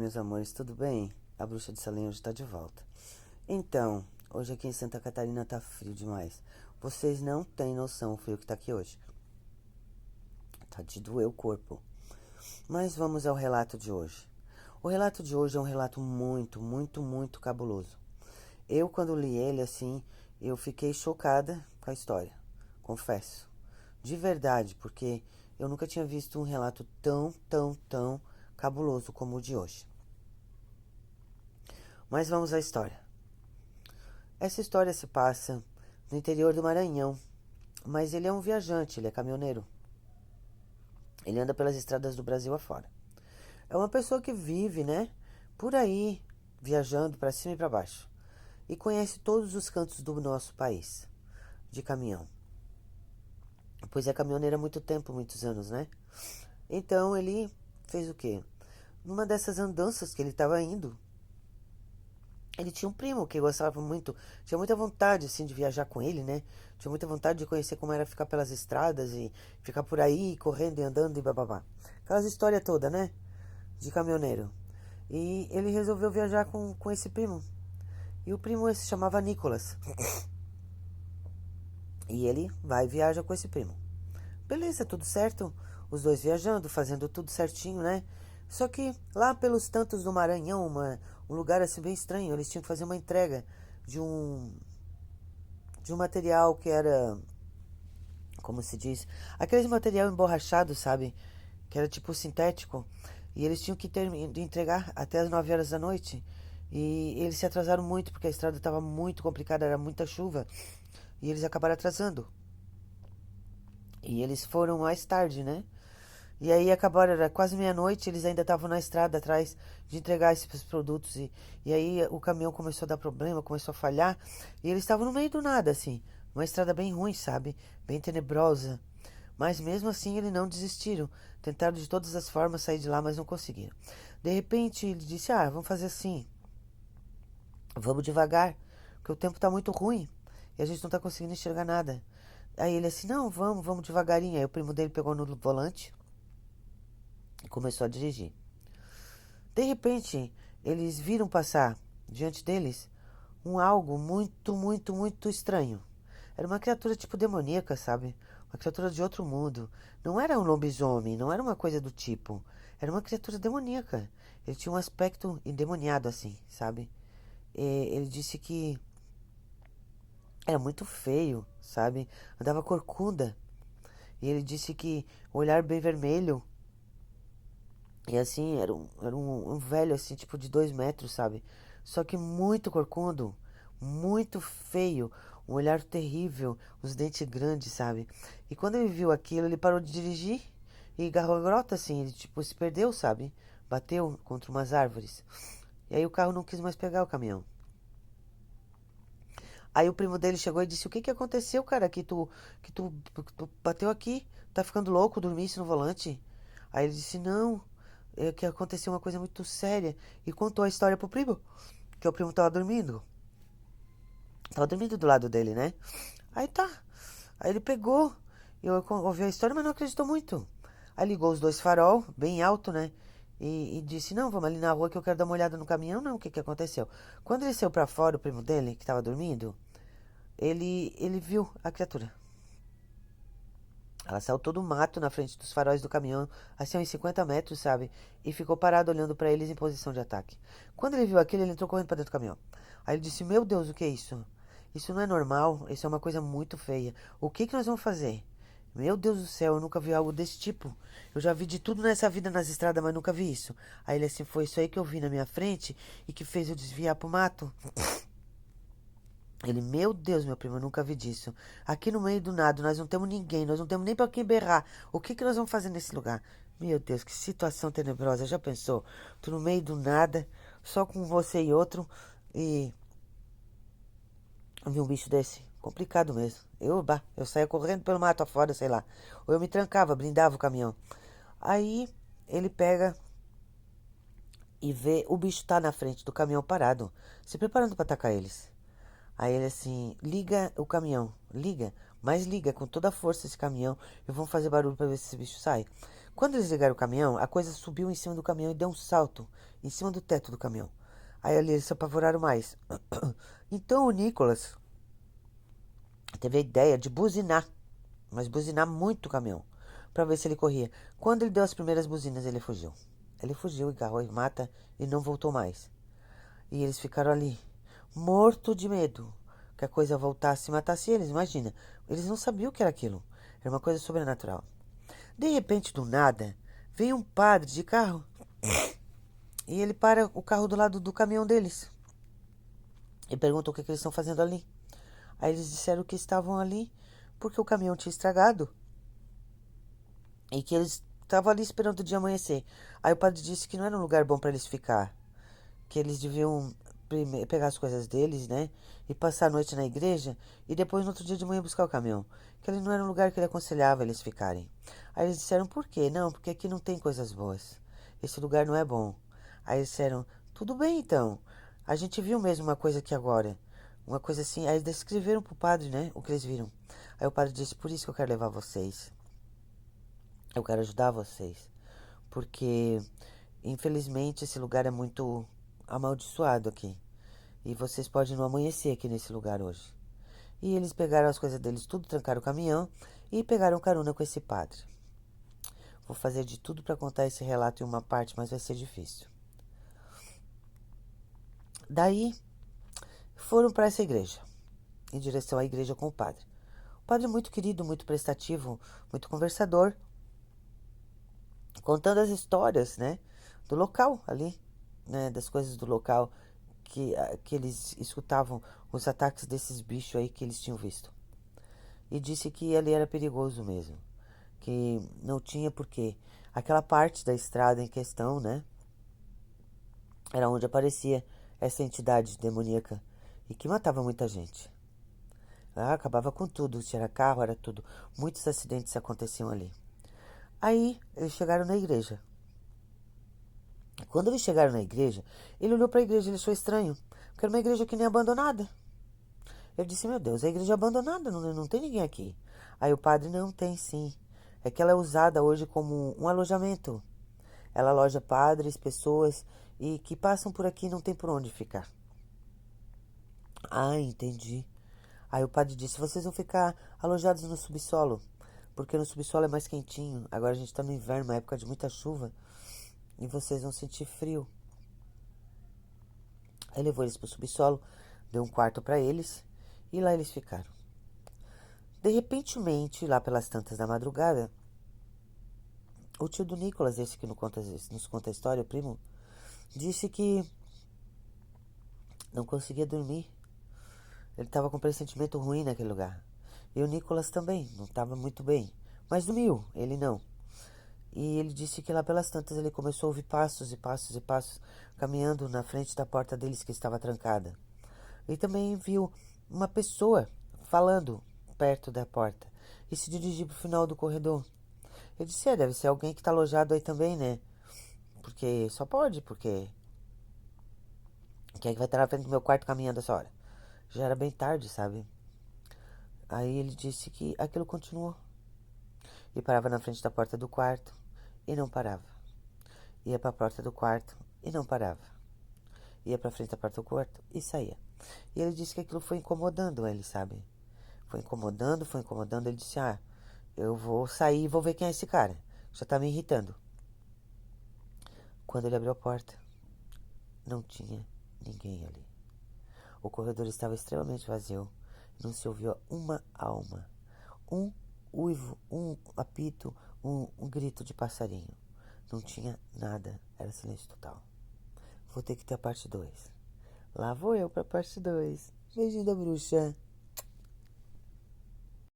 meus amores, tudo bem? A Bruxa de Salem hoje tá de volta. Então, hoje aqui em Santa Catarina tá frio demais. Vocês não têm noção o frio que tá aqui hoje. Tá de doer o corpo. Mas vamos ao relato de hoje. O relato de hoje é um relato muito cabuloso. Eu, quando li ele assim, eu fiquei chocada com a história. Confesso. De verdade, porque eu nunca tinha visto um relato tão cabuloso como o de hoje. Mas vamos à história. Essa história se passa no interior do Maranhão, mas ele é um viajante, ele é caminhoneiro. Ele anda pelas estradas do Brasil afora. É uma pessoa que vive, né, por aí, viajando para cima e para baixo. E conhece todos os cantos do nosso país, de caminhão. Pois é caminhoneiro há muito tempo, muitos anos, né? Então ele fez o quê? Numa dessas andanças que ele estava indo, ele tinha um primo que gostava muito, tinha muita vontade, assim, de viajar com ele, né? Tinha muita vontade de conhecer como era ficar pelas estradas e ficar por aí, correndo e andando e bababá. Aquelas histórias todas, né? De caminhoneiro. E ele resolveu viajar com esse primo. E o primo se chamava Nicolas. E ele vai e viaja com esse primo. Beleza, tudo certo. Os dois viajando, fazendo tudo certinho, né? Só que lá pelos tantos do Maranhão, um lugar assim bem estranho, eles tinham que fazer uma entrega de um material que era, como se diz, aquele material emborrachado, sabe? Que era tipo sintético. E eles tinham que de entregar até as 9 horas da noite. E eles se atrasaram muito porque a estrada estava muito complicada, era muita chuva. E eles acabaram atrasando. E eles foram mais tarde, né? E aí acabaram, era quase meia-noite, eles ainda estavam na estrada atrás de entregar esses produtos. E aí o caminhão começou a dar problema, começou a falhar. E eles estavam no meio do nada, assim. Uma estrada bem ruim, sabe? Bem tenebrosa. Mas mesmo assim eles não desistiram. Tentaram de todas as formas sair de lá, mas não conseguiram. De repente ele disse, vamos fazer assim. Vamos devagar, porque o tempo está muito ruim. E a gente não está conseguindo enxergar nada. Aí ele assim, não, vamos devagarinho. Aí o primo dele pegou no volante e começou a dirigir. De repente, eles viram passar diante deles um algo muito estranho. Era uma criatura tipo demoníaca, sabe? Uma criatura de outro mundo. Não era um lobisomem, não era uma coisa do tipo. Era uma criatura demoníaca. Ele tinha um aspecto endemoniado assim, sabe? Ele disse que era muito feio, sabe? Andava corcunda. E ele disse que o olhar bem vermelho. E assim, era um velho assim, tipo de 2 metros, sabe? Só que muito corcundo, muito feio, um olhar terrível, os dentes grandes, sabe? E quando ele viu aquilo, ele parou de dirigir e agarrou a grota assim, ele tipo se perdeu, sabe? Bateu contra umas árvores. E aí o carro não quis mais pegar o caminhão. Aí o primo dele chegou e disse: O que aconteceu, cara? Que tu bateu aqui? Tá ficando louco? Dormisse no volante? Aí ele disse: Não, é que aconteceu uma coisa muito séria. E contou a história pro primo, que o primo tava dormindo. Tava dormindo do lado dele, né? Aí tá. Aí ele pegou, eu ouvi a história, mas não acreditou muito. Aí ligou os dois farol, bem alto, né? E disse: Não, vamos ali na rua que eu quero dar uma olhada no caminhão. Não, o que aconteceu? Quando ele saiu pra fora, o primo dele, que tava dormindo, ele viu a criatura. Ela saiu todo mato na frente dos faróis do caminhão, assim uns 50 metros, sabe? E ficou parado olhando pra eles em posição de ataque. Quando ele viu aquilo, ele entrou correndo pra dentro do caminhão. Aí ele disse: Meu Deus, o que é isso? Isso não é normal, isso é uma coisa muito feia. O que nós vamos fazer? Meu Deus do céu, eu nunca vi algo desse tipo. Eu já vi de tudo nessa vida nas estradas, mas nunca vi isso. Aí ele assim: Foi isso aí que eu vi na minha frente e que fez eu desviar pro mato. Ele, meu Deus, meu primo, eu nunca vi disso. Aqui no meio do nada, nós não temos ninguém, nós não temos nem pra quem berrar. O que nós vamos fazer nesse lugar? Meu Deus, que situação tenebrosa. Já pensou? Tu no meio do nada, só com você e outro, e vi um bicho desse. Complicado mesmo. Eu saía correndo pelo mato afora, sei lá. Ou eu me trancava, blindava o caminhão. Aí ele pega e vê o bicho tá na frente do caminhão parado, se preparando pra atacar eles. Aí ele assim, liga o caminhão, liga, mas liga com toda a força esse caminhão e vamos fazer barulho pra ver se esse bicho sai. Quando eles ligaram o caminhão, a coisa subiu em cima do caminhão e deu um salto em cima do teto do caminhão. Aí ali eles se apavoraram mais. Então o Nicolas teve a ideia de buzinar, mas buzinar muito o caminhão, para ver se ele corria. Quando ele deu as primeiras buzinas, ele fugiu. Ele fugiu e agarrou e mata e não voltou mais. E eles ficaram ali, morto de medo que a coisa voltasse e matasse eles. Imagina, eles não sabiam o que era aquilo. Era uma coisa sobrenatural. De repente, do nada, veio um padre de carro e ele para o carro do lado do caminhão deles e pergunta o que eles estão fazendo ali. Aí eles disseram que estavam ali porque o caminhão tinha estragado e que eles estavam ali esperando o dia amanhecer. Aí o padre disse que não era um lugar bom para eles ficar, que eles deviam pegar as coisas deles, né, e passar a noite na igreja e depois no outro dia de manhã buscar o caminhão. Que ele não era um lugar que ele aconselhava eles ficarem. Aí eles disseram, por quê? Não, porque aqui não tem coisas boas. Esse lugar não é bom. Aí eles disseram, tudo bem então. A gente viu mesmo uma coisa aqui agora. Uma coisa assim. Aí eles descreveram pro padre, né, o que eles viram. Aí o padre disse, por isso que eu quero levar vocês. Eu quero ajudar vocês. Porque, infelizmente, esse lugar é muito amaldiçoado aqui. E vocês podem não amanhecer aqui nesse lugar hoje. E eles pegaram as coisas deles tudo, trancaram o caminhão e pegaram carona com esse padre. Vou fazer de tudo para contar esse relato em uma parte, mas vai ser difícil. Daí, foram para essa igreja, em direção à igreja com o padre. O padre muito querido, muito prestativo, muito conversador, contando as histórias, né, do local ali, né, das coisas do local que eles escutavam os ataques desses bichos aí que eles tinham visto. E disse que ali era perigoso mesmo, que não tinha porquê. Aquela parte da estrada em questão, né, era onde aparecia essa entidade demoníaca e que matava muita gente. Acabava com tudo, se era carro, era tudo. Muitos acidentes aconteciam ali. Aí eles chegaram na igreja. Quando eles chegaram na igreja, ele olhou para a igreja e achou estranho, porque era uma igreja que nem abandonada. Ele disse, meu Deus, a igreja é abandonada, não tem ninguém aqui. Aí o padre, não, tem sim. É que ela é usada hoje como um alojamento. Ela aloja padres, pessoas e que passam por aqui e não tem por onde ficar. Ah, entendi. Aí o padre disse, vocês vão ficar alojados no subsolo, porque no subsolo é mais quentinho. Agora a gente está no inverno, uma época de muita chuva, e vocês vão sentir frio. Aí levou eles para o subsolo, deu um quarto para eles, e lá eles ficaram. De repentemente, lá pelas tantas da madrugada, o tio do Nicolas, esse que nos conta a história, o primo, disse que não conseguia dormir. Ele estava com um pressentimento ruim naquele lugar. E o Nicolas também, não estava muito bem. Mas dormiu, ele não. E ele disse que lá pelas tantas ele começou a ouvir passos e passos e passos caminhando na frente da porta deles que estava trancada. E também viu uma pessoa falando perto da porta e se dirigiu para o final do corredor. Eu disse, deve ser alguém que está alojado aí também, né? Porque só pode, porque quem é que vai estar na frente do meu quarto caminhando essa hora? Já era bem tarde, sabe? Aí ele disse que aquilo continuou. E parava na frente da porta do quarto e não parava. Ia para a porta do quarto e não parava. Ia para frente da porta do quarto e saía. E ele disse que aquilo foi incomodando ele, sabe? Foi incomodando, foi incomodando. Ele disse, eu vou sair e vou ver quem é esse cara. Já tá me irritando. Quando ele abriu a porta, não tinha ninguém ali. O corredor estava extremamente vazio. Não se ouvia uma alma. Um uivo, um apito, um grito de passarinho. Não tinha nada. Era silêncio total. Vou ter que ter a parte 2. Lá vou eu pra parte 2. Beijinho da bruxa.